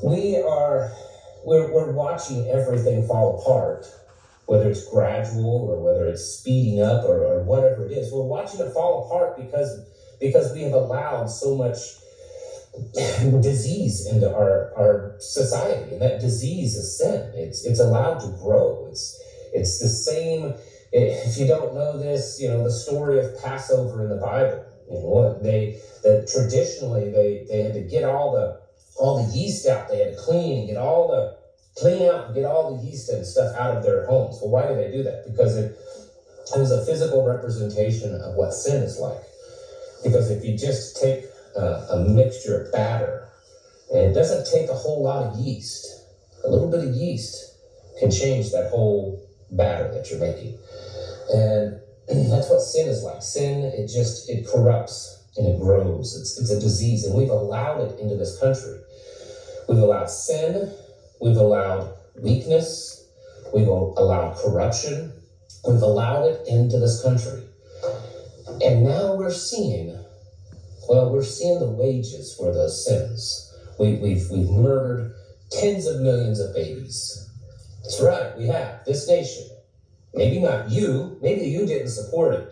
we're watching everything fall apart, whether it's gradual or whether it's speeding up or whatever it is. We're watching it fall apart because we have allowed so much disease into our society, and that disease is sin. It's allowed to grow. It's the same. If you don't know this, the story of Passover in the Bible. Traditionally they had to get all the yeast out. They had to clean out and get all the yeast and stuff out of their homes. Well, why did they do that? Because it was a physical representation of what sin is like. Because if you just take a mixture of batter, and it doesn't take a whole lot of yeast, a little bit of yeast can change that whole batter that you're making. And that's what sin is like. Sin, it corrupts and it grows. It's a disease, and we've allowed it into this country. We've allowed sin, we've allowed weakness, we've allowed corruption, we've allowed it into this country. And now we're seeing the wages for those sins. We've murdered tens of millions of babies. That's right, we have. This nation. Maybe not you, maybe you didn't support it,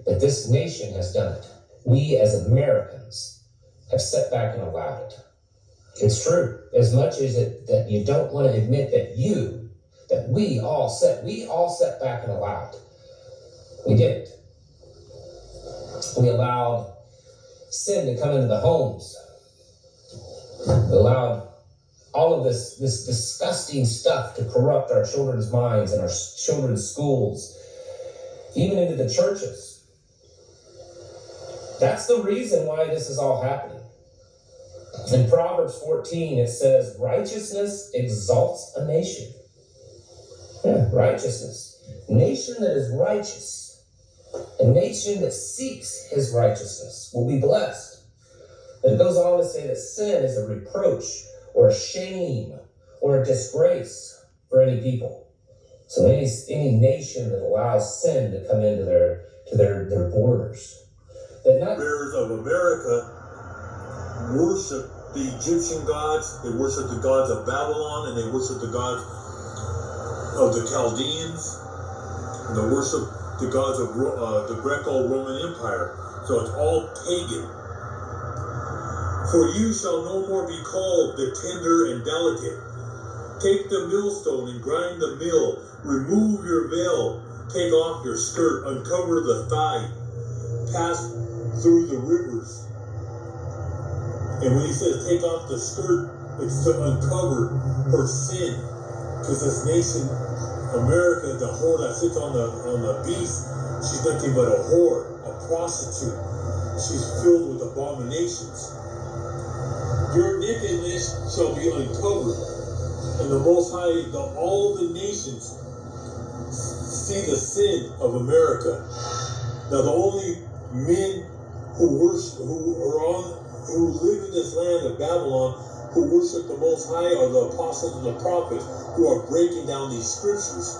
but this nation has done it. We as Americans have sat back and allowed it. It's true. As much as that you don't want to admit that we all sat back and allowed. We did it. We allowed sin to come into the homes. We allowed all of this disgusting stuff to corrupt our children's minds and our children's schools, even into the churches. That's the reason why this is all happening. In Proverbs 14, it says, righteousness exalts a nation. Yeah, righteousness. Nation that is righteous, a nation that seeks his righteousness will be blessed. And it goes on to say that sin is a reproach or a shame or a disgrace for any people. So any nation that allows sin to come into their borders. Bears of America worship the Egyptian gods, they worship the gods of Babylon, and they worship the gods of the Chaldeans, and they worship the gods of the Greco-Roman Empire. So it's all pagan. For you shall no more be called the tender and delicate. Take the millstone and grind the mill. Remove your veil. Take off your skirt. Uncover the thigh. Pass through the rivers. And when he says take off the skirt, it's to uncover her sin. Because this nation, America, the whore that sits on the beast, she's nothing but a whore, a prostitute. She's filled with abominations. Your nakedness shall be uncovered, and the Most High, all the nations see the sin of America. Now, the only men who live in this land of Babylon, who worship the Most High, are the apostles and the prophets who are breaking down these scriptures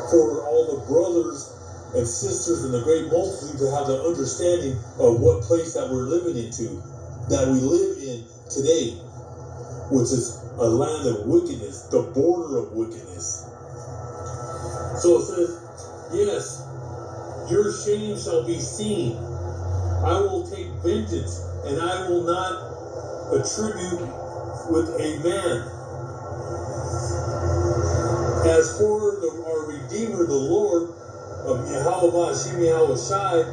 for all the brothers and sisters and the great multitude to have the understanding of what place that we're living into, that we live in today, which is a land of wickedness, the border of wickedness. So it says, yes, your shame shall be seen. I will take vengeance, and I will not attribute with a man. As for our Redeemer, the Lord of Yahweh Hashem Yahweh Shai,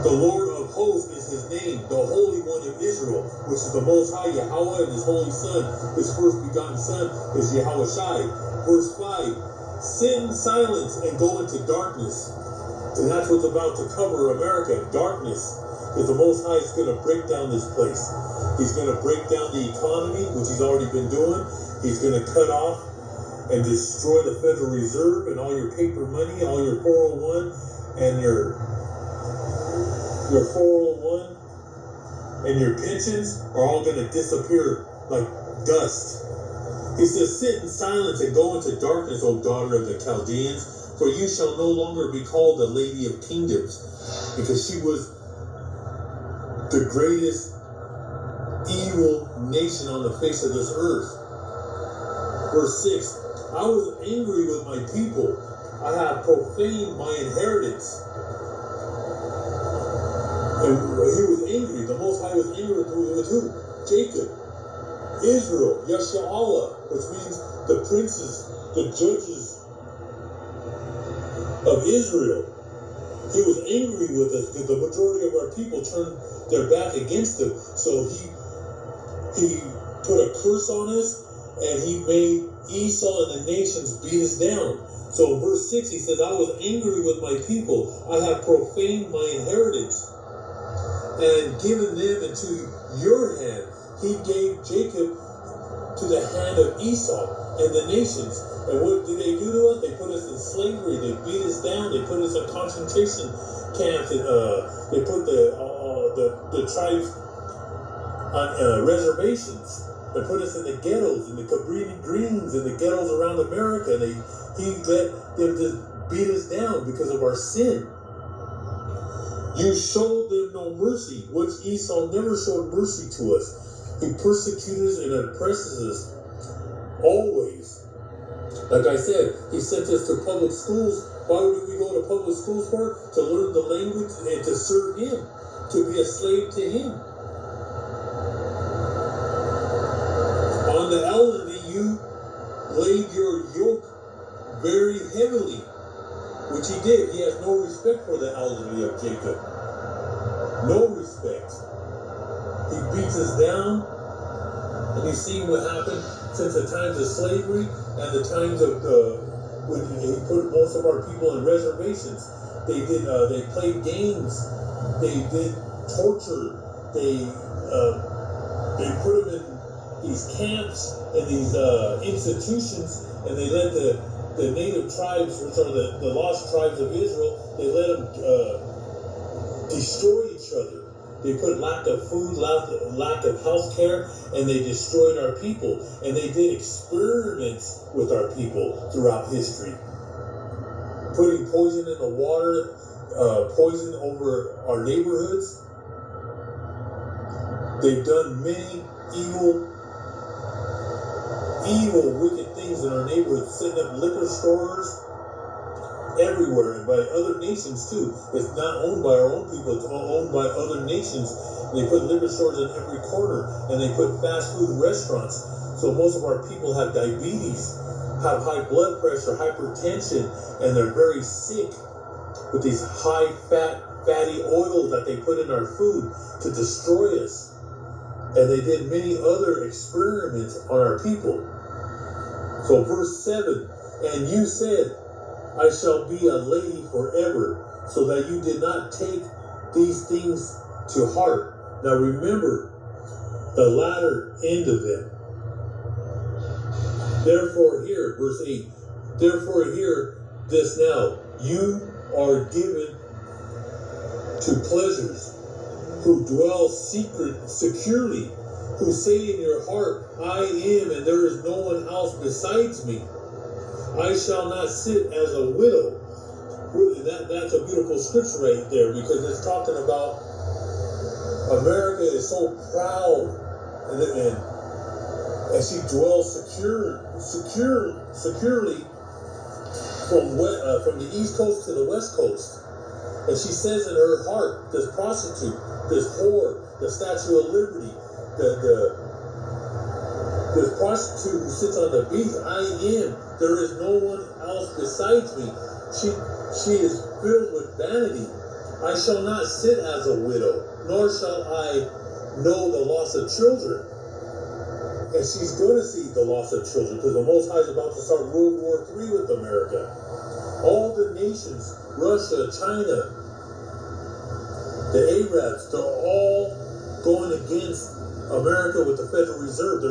the Lord of hosts is his name, the Holy One of Israel, which is the Most High Yahweh, and his Holy Son, his first begotten Son, is Yahweh Shai. Verse 5, sit in silence and go into darkness. And that's what's about to cover America, darkness. Because the Most High is going to break down this place. He's going to break down the economy, which he's already been doing. He's going to cut off and destroy the Federal Reserve and all your paper money, all your 401 and your 401 and your pensions are all going to disappear like dust. He says, sit in silence and go into darkness, O daughter of the Chaldeans, for you shall no longer be called the Lady of Kingdoms, because she was the greatest evil nation on the face of this earth. Verse 6, I was angry with my people. I have profaned my inheritance. And he was angry. The Most High was angry with who? Jacob. Israel. Yasha'Allah, which means the princes, the judges of Israel. He was angry with us because the majority of our people turned their back against him. So he put a curse on us, and he made Esau and the nations beat us down. So in verse 6 he says, I was angry with my people. I have profaned my inheritance and given them into your hand. He gave Jacob to the hand of Esau and the nations. And what did they do to us? They put us in slavery. They beat us down. They put us in concentration camps. And they put the tribes on reservations. They put us in the ghettos, in the Cabrini Greens, in the ghettos around America. And he let them just beat us down because of our sin. You showed them no mercy, which Esau never showed mercy to us. He persecutes and oppresses us always. Like I said, he sent us to public schools. Why would we go to public schools for? To learn the language and to serve him, to be a slave to him. On the elderly, you laid your yoke very heavily, which he did. He has no respect for the elderly of Jacob. No respect. He beats us down, and you see what happened since the times of slavery and the times of when he put most of our people in reservations. They played games, they did torture, they put them in these camps and these institutions, and they let the native tribes, which are the lost tribes of Israel, they let them destroy each other. They put lack of food, lack of health care, and they destroyed our people. And they did experiments with our people throughout history. Putting poison in the water, poison over our neighborhoods. They've done many evil, wicked things in our neighborhoods, setting up liquor stores everywhere, and by other nations too. It's not owned by our own people, it's owned by other nations. They put liquor stores in every corner, and they put fast food restaurants. So most of our people have diabetes, have high blood pressure, hypertension, and they're very sick with these high fatty oils that they put in our food to destroy us. And they did many other experiments on our people. So verse 7, and you said, I shall be a lady forever, so that you did not take these things to heart. Now remember the latter end of them. Therefore hear, verse 8, therefore hear this now, you are given to pleasures, who dwell securely, who say in your heart, I am, and there is no one else besides me. I shall not sit as a widow. Really, that's a beautiful scripture right there, because it's talking about America is so proud, and she dwells securely from the East Coast to the West Coast. And she says in her heart, this prostitute, this whore, the Statue of Liberty, this prostitute who sits on the beach, I am. There is no one else besides me. She is filled with vanity. I shall not sit as a widow, nor shall I know the loss of children. And she's going to see the loss of children, because the Most High is about to start World War III with America. All the nations, Russia, China, the Arabs, they're all going against America with the Federal Reserve.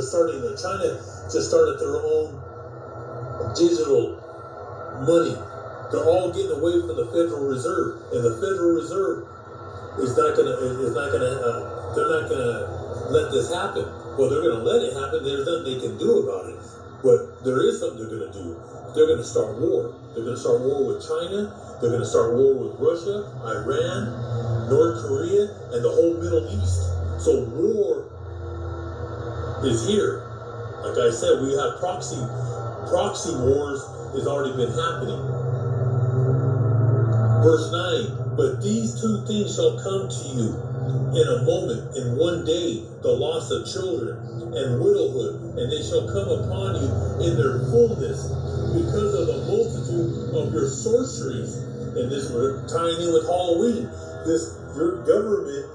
China just started their own digital money. They're all getting away from the Federal Reserve, and the Federal Reserve they're not gonna let this happen. Well, they're gonna let it happen. There's nothing they can do about it. But there is something they're gonna do. They're gonna start war. They're gonna start war with China. They're gonna start war with Russia, Iran, North Korea, and the whole Middle East. So war is here. Like I said, we have proxy wars has already been happening. Verse 9, but these two things shall come to you in a moment, in one day, the loss of children and widowhood, and they shall come upon you in their fullness because of the multitude of your sorceries. And this we're tying in with Halloween. Your government,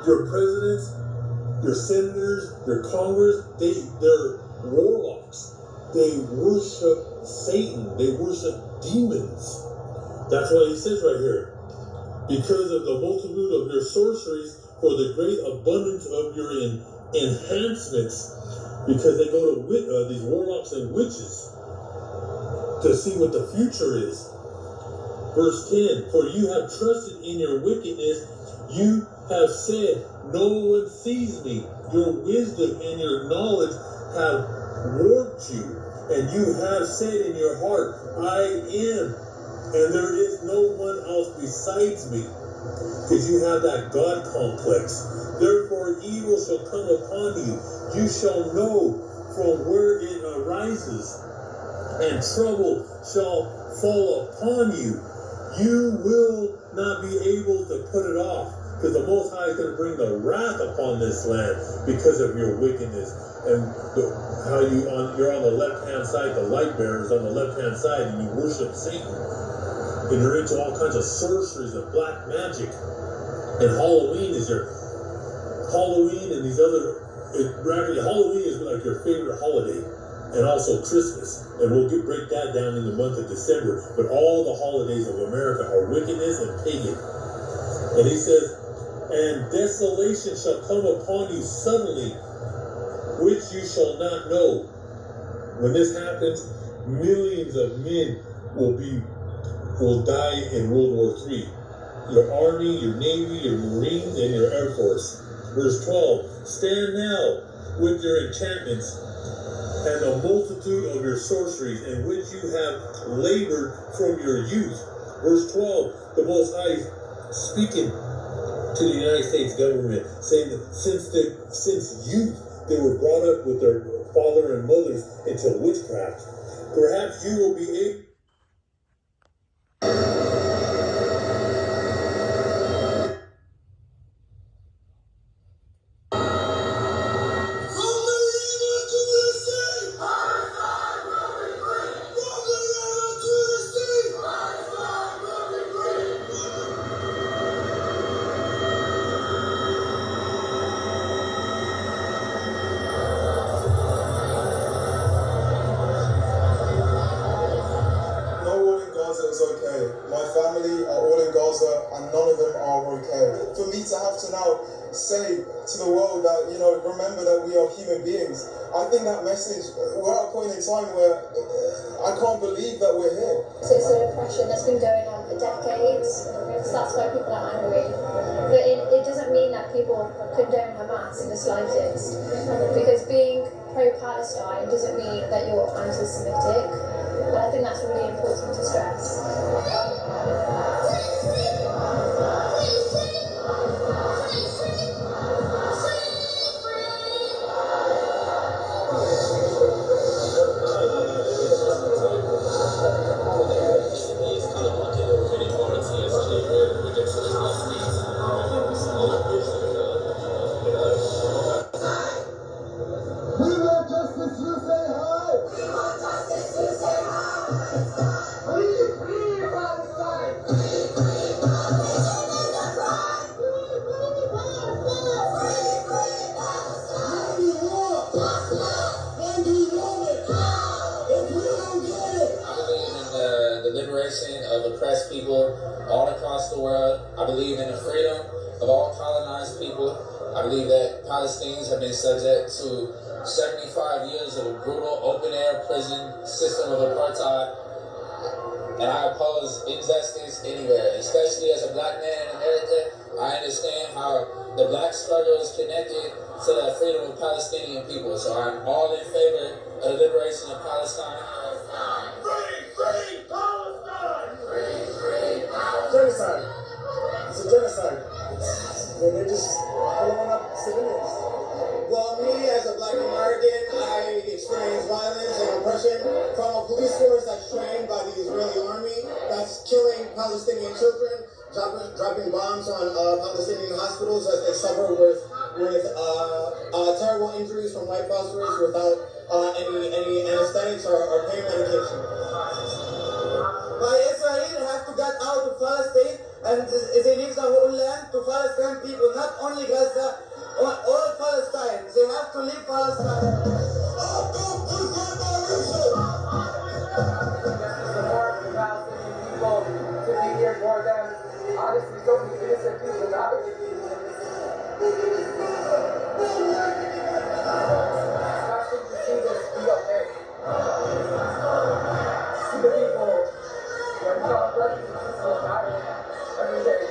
your presidents, your senators, your Congress, they're warlocks. They worship Satan. They worship demons. That's why he says right here, because of the multitude of your sorceries, for the great abundance of your enhancements, because they go to these warlocks and witches to see what the future is. Verse 10, for you have trusted in your wickedness, you have said, no one sees me. Your wisdom and your knowledge have warped you, and you have said in your heart, I am, and there is no one else besides me. Because you have that God complex. Therefore evil shall come upon you. You shall know from where it arises, and trouble shall fall upon you. You will not be able to put it off, because the Most High is going to bring the wrath upon this land because of your wickedness. And how you're on the left-hand side, the light bearers on the left-hand side, and you worship Satan. And you're into all kinds of sorceries and black magic. And Halloween and these other, Halloween is like your favorite holiday. And also Christmas. And we'll break that down in the month of December. But all the holidays of America are wickedness and pagan. And he says, and desolation shall come upon you suddenly, which you shall not know. When this happens, millions of men will die in World War III. Your Army, your Navy, your Marines, and your Air Force. Verse 12, stand now with your enchantments and the multitude of your sorceries, in which you have labored from your youth. Verse 12, the Most High speaking to the United States government, saying that since youth they were brought up with their father and mothers into witchcraft. Perhaps you will be able. Say to the world that, remember that we are human beings. I think that message, we're at a point in time where I can't believe that we're here. So it's an oppression that's been going on for decades, so that's why people are angry. But it doesn't mean that people condone Hamas in the slightest, because being pro-Palestine doesn't mean that you're anti-Semitic, and I think that's really important to stress. Of oppressed people all across the world. I believe in the freedom of all colonized people. I believe that Palestinians have been subject to 75 years of a brutal open-air prison system of apartheid. And I oppose injustice anywhere, especially as a black man in America. I understand how the black struggle is connected to the freedom of Palestinian people. So I'm all in favor of the liberation of Palestine. Genocide. It's a genocide. They're just blowing up civilians. Well, me as a black Palestinian children, dropping bombs on Palestinian hospitals as they suffer with terrible injuries from white phosphorus without any anesthetics or pain medication. But Israel has to get out of Palestine and they leave the whole land to Palestinian people, not only Gaza, all Palestine. They have to leave Palestine. More than honestly so many innocent people died. It's disgusting to see this be okay. See the people when brothers and sisters die every day.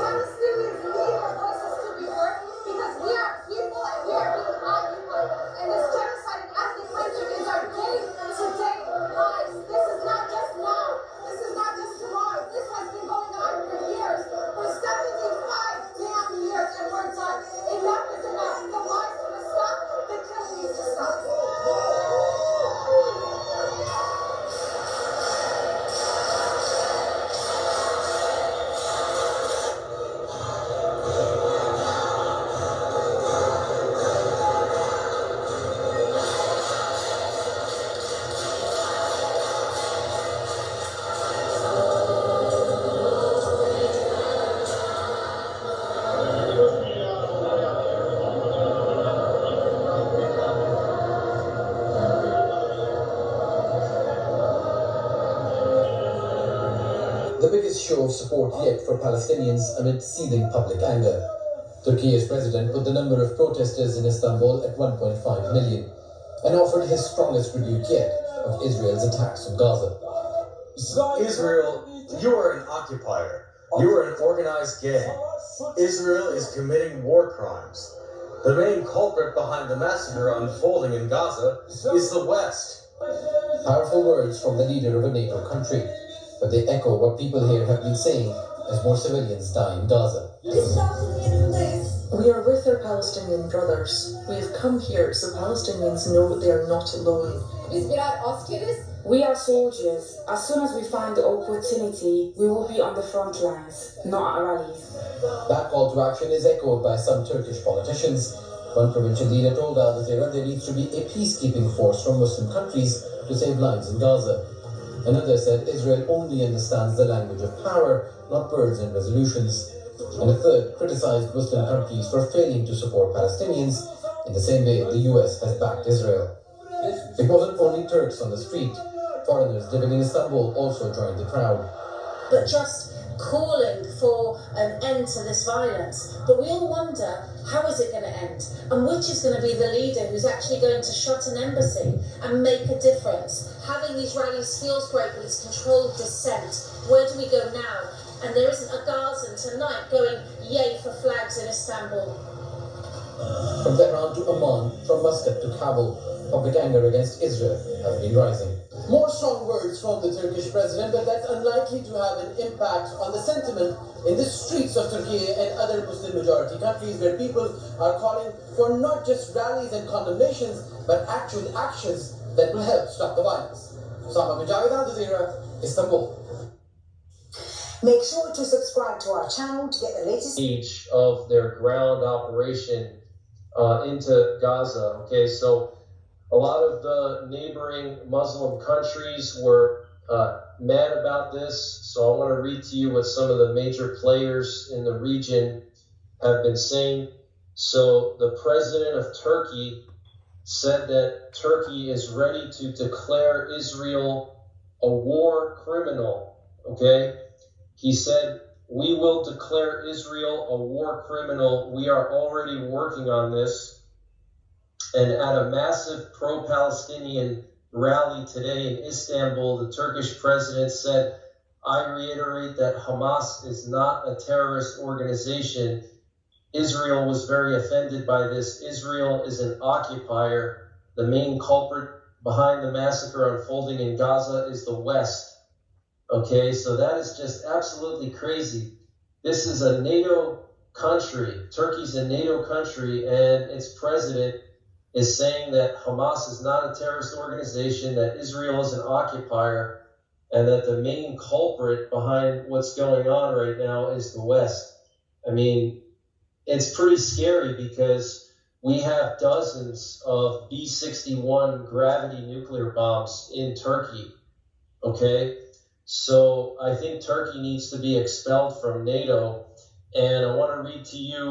Palestinians need our voices to be heard because we are people and we are being occupied. And this genocide and ethnic cleansing is our day-to-day lives. This is not just now. This is not just tomorrow. This has been going on for years. For 75 damn years and we're done. Enough is enough. The lies need to stop. The killing needs to stop. The biggest show of support yet for Palestinians amid seething public anger. Turkey's president put the number of protesters in Istanbul at 1.5 million and offered his strongest rebuke yet of Israel's attacks on Gaza. Israel, you are an occupier. You are an organized gang. Israel is committing war crimes. The main culprit behind the massacre unfolding in Gaza is the West. Powerful words from the leader of a NATO country, but they echo what people here have been saying as more civilians die in Gaza. We are with our Palestinian brothers. We have come here so Palestinians know they are not alone. We are soldiers. As soon as we find the opportunity, we will be on the front lines, not at rallies. That call to action is echoed by some Turkish politicians. One provincial leader told Al Jazeera there needs to be a peacekeeping force from Muslim countries to save lives in Gaza. Another said Israel only understands the language of power, not words and resolutions. And a third criticized Muslim countries for failing to support Palestinians in the same way the US has backed Israel. It wasn't only Turks on the street. Foreigners living in Istanbul also joined the crowd. But just calling for an end to this violence. But we all wonder, how is it going to end? And which is going to be the leader who's actually going to shut an embassy and make a difference? Having these rallies feels great, but it's controlled dissent. Where do we go now? And there isn't a Gazan tonight going yay for flags in Istanbul. From Tehran to Amman, from Muscat to Kabul, public anger against Israel has been rising. More strong words from the Turkish president, but that's unlikely to have an impact on the sentiment in the streets of Turkey and other Muslim-majority countries where people are calling for not just rallies and condemnations, but actual actions that will help stop the violence. Osama bin Javed, Al Jazeera, Istanbul. Make sure to subscribe to our channel to get the latest stage of their ground operation into Gaza. Okay, so a lot of the neighboring Muslim countries were mad about this, so I want to read to you what some of the major players in the region have been saying. So the president of Turkey said that Turkey is ready to declare Israel a war criminal, okay? He said, "We will declare Israel a war criminal. We are already working on this." And at a massive pro-Palestinian rally today in Istanbul, the Turkish president said, "I reiterate that Hamas is not a terrorist organization. Israel was very offended by this. Israel is an occupier. The main culprit behind the massacre unfolding in Gaza is the West." Okay, so that is just absolutely crazy. This is a NATO country. Turkey's a NATO country, and its president is saying that Hamas is not a terrorist organization, that Israel is an occupier, and that the main culprit behind what's going on right now is the West. I mean, it's pretty scary because we have dozens of B-61 gravity nuclear bombs in Turkey, okay? So I think Turkey needs to be expelled from NATO, and I want to read to you